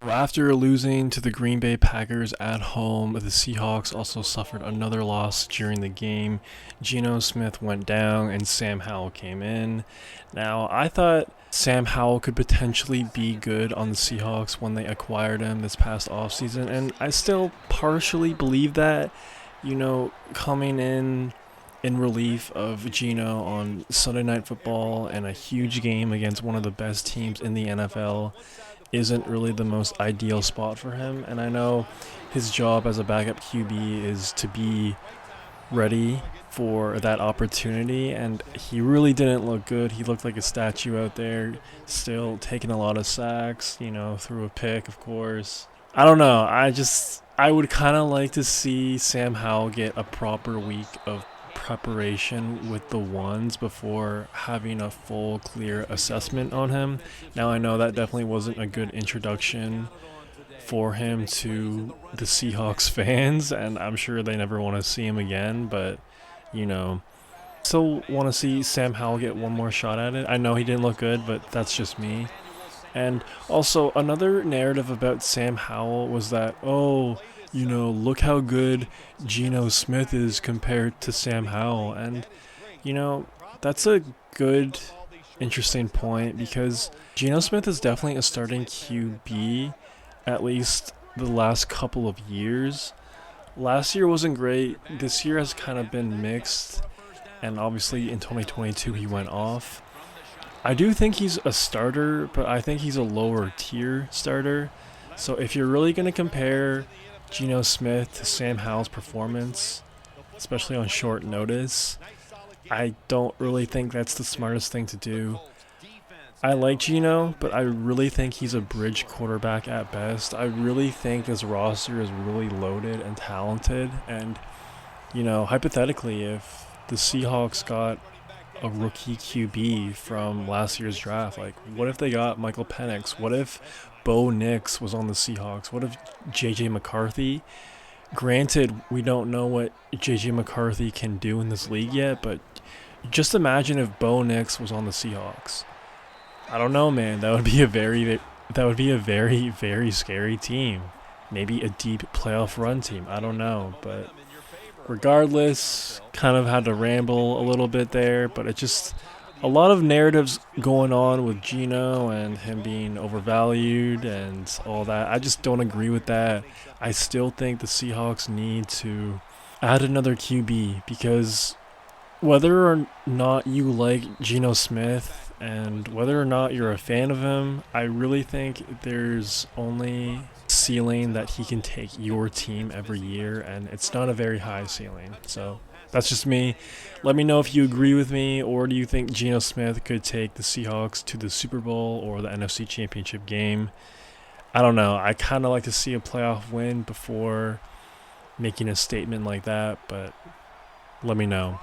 Well, after losing to the Green Bay Packers at home, the Seahawks also suffered another loss during the game. Geno Smith went down and Sam Howell came in. Now, I thought Sam Howell could potentially be good on the Seahawks when they acquired him this past offseason, and I still partially believe that. Coming in relief of Geno on Sunday Night Football and a huge game against one of the best teams in the NFL isn't really the most ideal spot for him. And I know his job as a backup QB is to be ready for that opportunity, and he really didn't look good. He looked like a statue out there, still taking a lot of sacks, through a pick, of course. I don't know. I would kind of like to see Sam Howell get a proper week of preparation with the ones before having a full clear assessment on him. Now I know that definitely wasn't a good introduction for him to the Seahawks fans, and I'm sure they never want to see him again, but still want to see Sam Howell get one more shot at it. I know he didn't look good, but that's just me. And also, another narrative about Sam Howell was that, look how good Geno Smith is compared to Sam Howell. And, that's a good, interesting point because Geno Smith is definitely a starting QB, at least the last couple of years. Last year wasn't great. This year has kind of been mixed. And obviously in 2022 he went off. I do think he's a starter, but I think he's a lower tier starter. So if you're really going to compare Geno Smith to Sam Howell's performance, especially on short notice, I don't really think that's the smartest thing to do. I like Geno, but I really think he's a bridge quarterback at best. I really think this roster is really loaded and talented. And, hypothetically, if the Seahawks got a rookie QB from last year's draft, like what if they got Michael Penix? What if Bo Nix was on the Seahawks? What if JJ McCarthy? Granted, we don't know what JJ McCarthy can do in this league yet, but just imagine if Bo Nix was on the Seahawks. I don't know, man. That would be a very, very scary team. Maybe a deep playoff run team. I don't know, but regardless, kind of had to ramble a little bit there, but it's just a lot of narratives going on with Geno and him being overvalued and all that. I just don't agree with that. I still think the Seahawks need to add another QB because whether or not you like Geno Smith and whether or not you're a fan of him, I really think there's only ceiling that he can take your team every year, and it's not a very high ceiling. So that's just me. Let me know if you agree with me, or do you think Geno Smith could take the Seahawks to the Super Bowl or the NFC Championship game? I don't know. I kind of like to see a playoff win before making a statement like that, but let me know.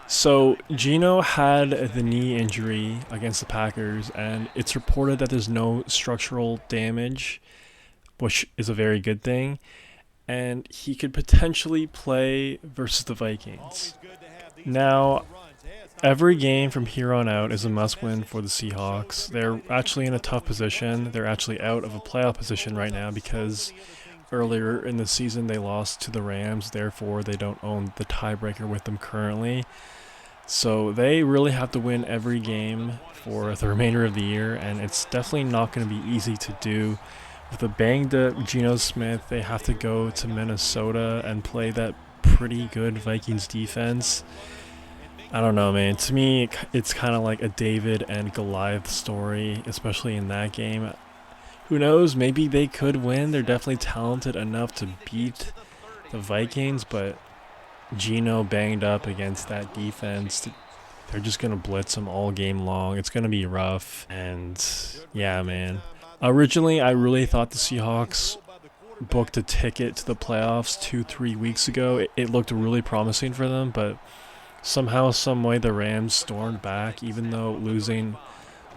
So Geno had the knee injury against the Packers, and it's reported that there's no structural damage, which is a very good thing, and he could potentially play versus the Vikings. Now, every game from here on out is a must-win for the Seahawks. They're actually in a tough position. They're actually out of a playoff position right now because earlier in the season they lost to the Rams, therefore they don't own the tiebreaker with them currently. So they really have to win every game for the remainder of the year, and it's definitely not going to be easy to do. With a banged-up Geno Smith, they have to go to Minnesota and play that pretty good Vikings defense. I don't know, man. To me, it's kind of like a David and Goliath story, especially in that game. Who knows? Maybe they could win. They're definitely talented enough to beat the Vikings, but Geno banged up against that defense. They're just going to blitz him all game long. It's going to be rough. And yeah, man. Originally, I really thought the Seahawks booked a ticket to the playoffs 2-3 weeks ago. It looked really promising for them, but somehow, some way, the Rams stormed back, even though losing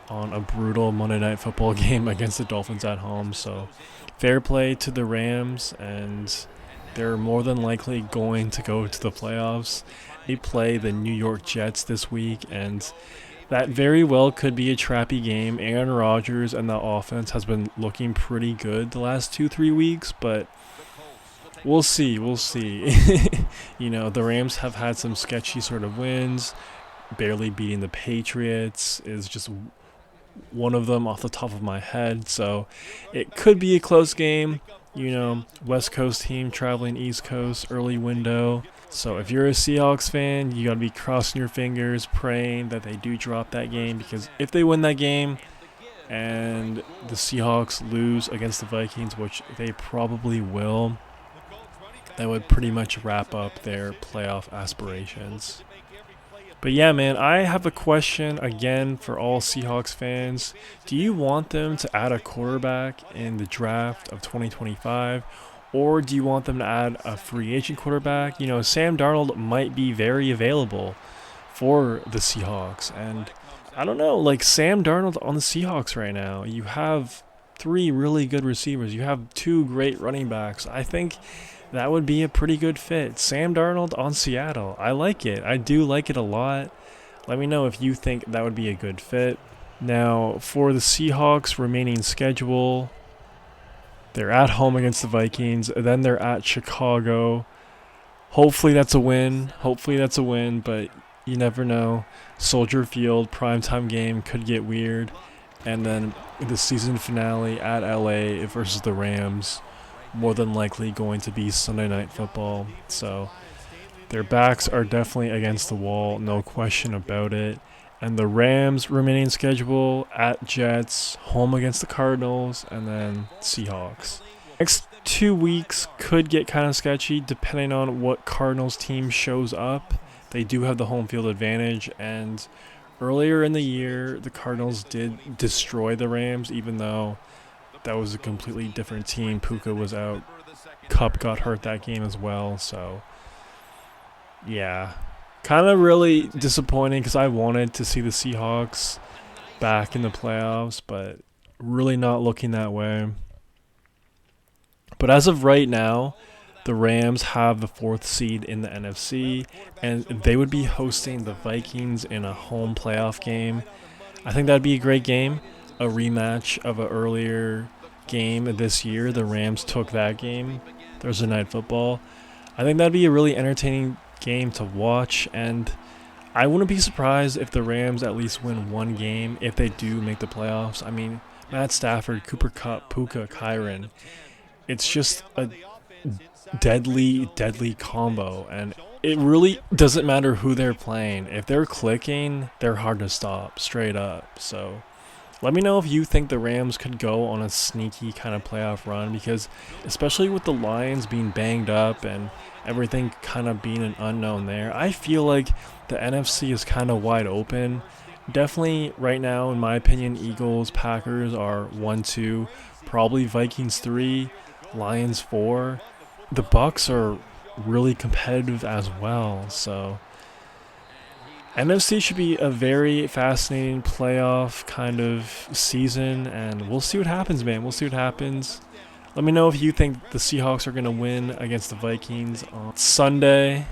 on a brutal Monday Night Football game against the Dolphins at home. So fair play to the Rams, and they're more than likely going to go to the playoffs. They play the New York Jets this week, and That very well could be a trappy game. Aaron Rodgers and the offense has been looking pretty good the last 2-3 weeks, but we'll see. We'll see. The Rams have had some sketchy sort of wins. Barely beating the Patriots is just one of them off the top of my head. So it could be a close game. West Coast team traveling East Coast, early window. So if you're a Seahawks fan, you got to be crossing your fingers, praying that they do drop that game, because if they win that game and the Seahawks lose against the Vikings, which they probably will, that would pretty much wrap up their playoff aspirations. But yeah, man, I have a question again for all Seahawks fans. Do you want them to add a quarterback in the draft of 2025? Or do you want them to add a free agent quarterback? Sam Darnold might be very available for the Seahawks. And I don't know, like Sam Darnold on the Seahawks right now, you have 3 really good receivers. You have 2 great running backs. I think that would be a pretty good fit. Sam Darnold on Seattle. I like it. I do like it a lot. Let me know if you think that would be a good fit. Now, for the Seahawks remaining schedule, they're at home against the Vikings. Then they're at Chicago. Hopefully that's a win. But you never know. Soldier Field, primetime game, could get weird. And then the season finale at LA versus the Rams. More than likely going to be Sunday Night Football. So their backs are definitely against the wall, no question about it. And the Rams remaining schedule at Jets, home against the Cardinals, and then Seahawks. Next 2 weeks could get kind of sketchy depending on what Cardinals team shows up. They do have the home field advantage, and earlier in the year, the Cardinals did destroy the Rams, even though that was a completely different team. Puka was out. Kupp got hurt that game as well. So, yeah. Kind of really disappointing because I wanted to see the Seahawks back in the playoffs, but really not looking that way. But as of right now, the Rams have the 4th seed in the NFC, and they would be hosting the Vikings in a home playoff game. I think that'd be a great game. A rematch of an earlier game this year. The Rams took that game, Thursday Night Football. I think that'd be a really entertaining game to watch, and I wouldn't be surprised if the Rams at least win one game if they do make the playoffs. I mean, Matt Stafford, Cooper Kupp, Puka, Kyron. It's just a deadly combo, and it really doesn't matter who they're playing. If they're clicking, they're hard to stop, straight up. So let me know if you think the Rams could go on a sneaky kind of playoff run, because especially with the Lions being banged up and everything kind of being an unknown there, I feel like the NFC is kind of wide open. Definitely right now, in my opinion, Eagles, Packers are 1-2, probably Vikings 3, Lions 4. The Bucks are really competitive as well, so NFC should be a very fascinating playoff kind of season, and we'll see what happens, man. We'll see what happens. Let me know if you think the Seahawks are going to win against the Vikings on Sunday.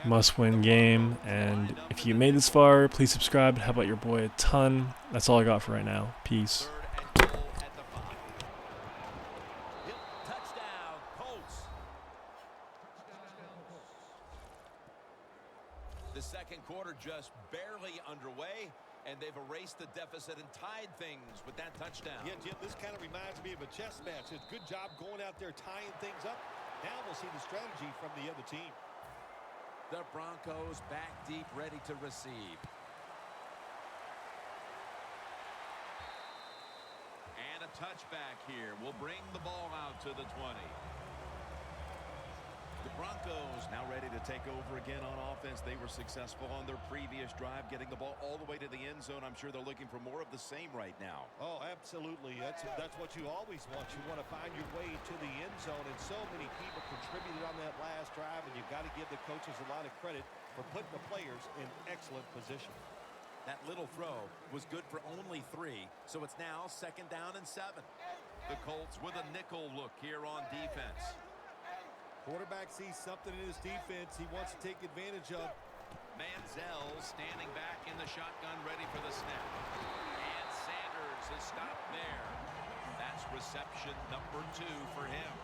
Must-win game. And if you made this far, please subscribe and help out your boy a ton. That's all I got for right now. Peace. The second quarter just barely underway, and they've erased the deficit and tied things with that touchdown. Yeah, Jim, this kind of reminds me of a chess match. It's a good job going out there tying things up. Now we'll see the strategy from the other team. The Broncos back deep, ready to receive. And a touchback here will bring the ball out to the 20. The Broncos now ready to take over again on offense. They were successful on their previous drive, getting the ball all the way to the end zone. I'm sure they're looking for more of the same right now. Oh, absolutely. That's what you always want. You want to find your way to the end zone, and so many people contributed on that last drive, and you've got to give the coaches a lot of credit for putting the players in excellent position. That little throw was good for only 3, so it's now 2nd down and 7. The Colts with a nickel look here on defense. Quarterback sees something in his defense he wants to take advantage of. Manziel standing back in the shotgun, ready for the snap. And Sanders is stopped there. That's reception number 2 for him.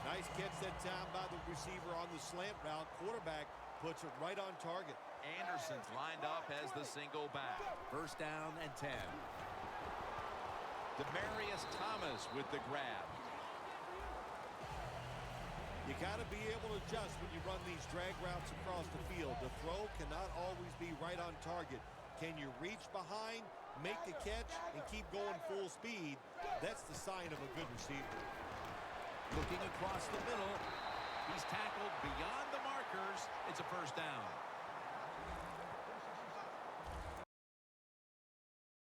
Nice catch that time by the receiver on the slant route. Quarterback puts it right on target. Anderson's lined up as the single back. First down and 10. Demaryius Thomas with the grab. You got to be able to adjust when you run these drag routes across the field. The throw cannot always be right on target. Can you reach behind, make the catch, and keep going full speed? That's the sign of a good receiver. Looking across the middle. He's tackled beyond the markers. It's a first down.